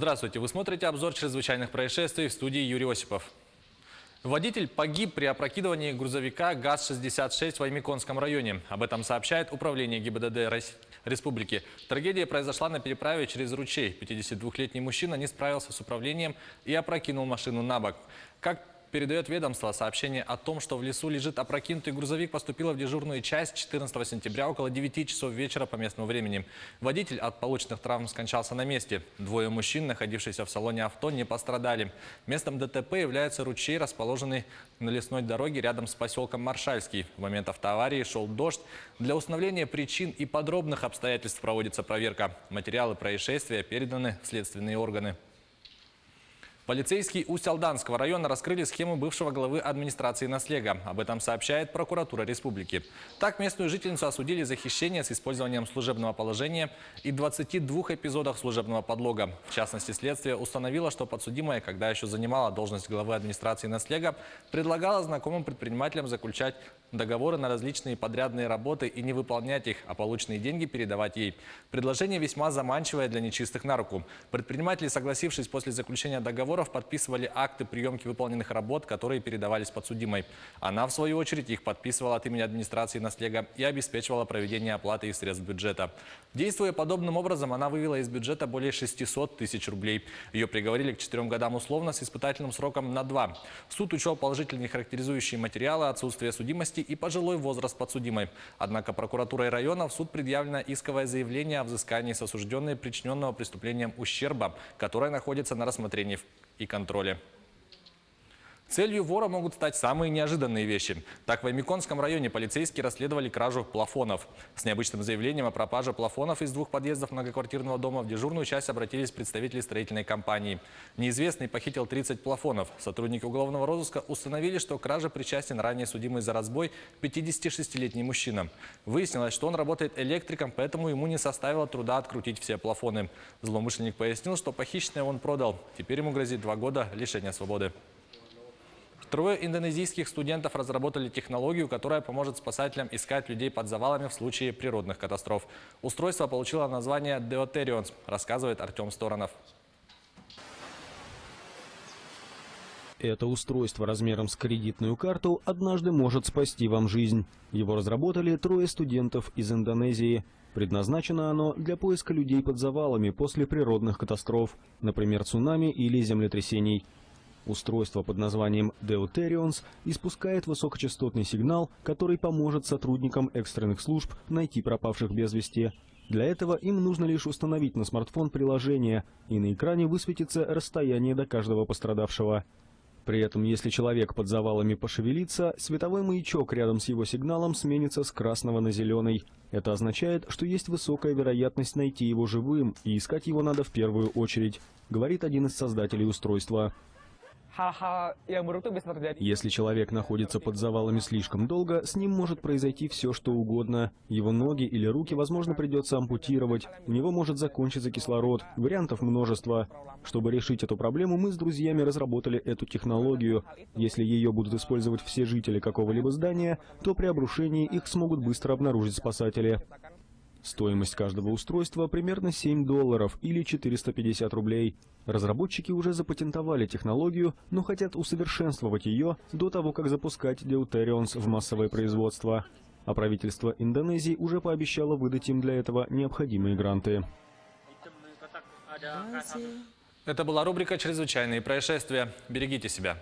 Здравствуйте, вы смотрите обзор чрезвычайных происшествий, в студии Юрий Осипов. Водитель погиб при опрокидывании грузовика ГАЗ-66 в Аймиконском районе. Об этом сообщает Управление ГИБДД Республики. Трагедия произошла на переправе через ручей. 52-летний мужчина не справился с управлением и опрокинул машину на бок. Как передает ведомство, сообщение о том, что в лесу лежит опрокинутый грузовик, поступило в дежурную часть 14 сентября около 9 часов вечера по местному времени. Водитель от полученных травм скончался на месте. Двое мужчин, находившихся в салоне авто, не пострадали. Местом ДТП является ручей, расположенный на лесной дороге рядом с поселком Маршальский. В момент автоаварии шел дождь. Для установления причин и подробных обстоятельств проводится проверка. Материалы происшествия переданы в следственные органы. Полицейские Усть-Алданского района раскрыли схему бывшего главы администрации Наслега. Об этом сообщает прокуратура республики. Так, местную жительницу осудили за хищение с использованием служебного положения и 22 эпизодах служебного подлога. В частности, следствие установило, что подсудимая, когда еще занимала должность главы администрации Наслега, предлагала знакомым предпринимателям заключать договоры на различные подрядные работы и не выполнять их, а полученные деньги передавать ей. Предложение весьма заманчивое для нечистых на руку. Предприниматели, согласившись после заключения договоров, подписывали акты приемки выполненных работ, которые передавались подсудимой. Она, в свою очередь, их подписывала от имени администрации Наслега и обеспечивала проведение оплаты из средств бюджета. Действуя подобным образом, она вывела из бюджета более 600 тысяч рублей. Ее приговорили к 4 годам условно с испытательным сроком на 2. Суд учел положительные характеризующие материалы, отсутствие судимости и пожилой возраст подсудимой. Однако прокуратурой района в суд предъявлено исковое заявление о взыскании с осужденной причиненного преступлением ущерба, которое находится на рассмотрении и контроле. Целью вора могут стать самые неожиданные вещи. Так, в Аймиконском районе полицейские расследовали кражу плафонов. С необычным заявлением о пропаже плафонов из 2 подъездов многоквартирного дома в дежурную часть обратились представители строительной компании. Неизвестный похитил 30 плафонов. Сотрудники уголовного розыска установили, что к краже причастен ранее судимый за разбой 56-летний мужчина. Выяснилось, что он работает электриком, поэтому ему не составило труда открутить все плафоны. Злоумышленник пояснил, что похищенное он продал. Теперь ему грозит 2 года лишения свободы. Трое индонезийских студентов разработали технологию, которая поможет спасателям искать людей под завалами в случае природных катастроф. Устройство получило название Deuterions, рассказывает Артем Сторонов. Это устройство размером с кредитную карту однажды может спасти вам жизнь. Его разработали трое студентов из Индонезии. Предназначено оно для поиска людей под завалами после природных катастроф, например, цунами или землетрясений. Устройство под названием Deuterions испускает высокочастотный сигнал, который поможет сотрудникам экстренных служб найти пропавших без вести. Для этого им нужно лишь установить на смартфон приложение, и на экране высветится расстояние до каждого пострадавшего. При этом, если человек под завалами пошевелится, световой маячок рядом с его сигналом сменится с красного на зеленый. Это означает, что есть высокая вероятность найти его живым, и искать его надо в первую очередь, говорит один из создателей устройства. Если человек находится под завалами слишком долго, с ним может произойти все, что угодно. Его ноги или руки, возможно, придется ампутировать. У него может закончиться кислород. Вариантов множество. Чтобы решить эту проблему, мы с друзьями разработали эту технологию. Если ее будут использовать все жители какого-либо здания, то при обрушении их смогут быстро обнаружить спасатели. Стоимость каждого устройства примерно $7 или 450 рублей. Разработчики уже запатентовали технологию, но хотят усовершенствовать ее до того, как запускать Deuterions в массовое производство. А правительство Индонезии уже пообещало выдать им для этого необходимые гранты. Это была рубрика «Чрезвычайные происшествия». Берегите себя.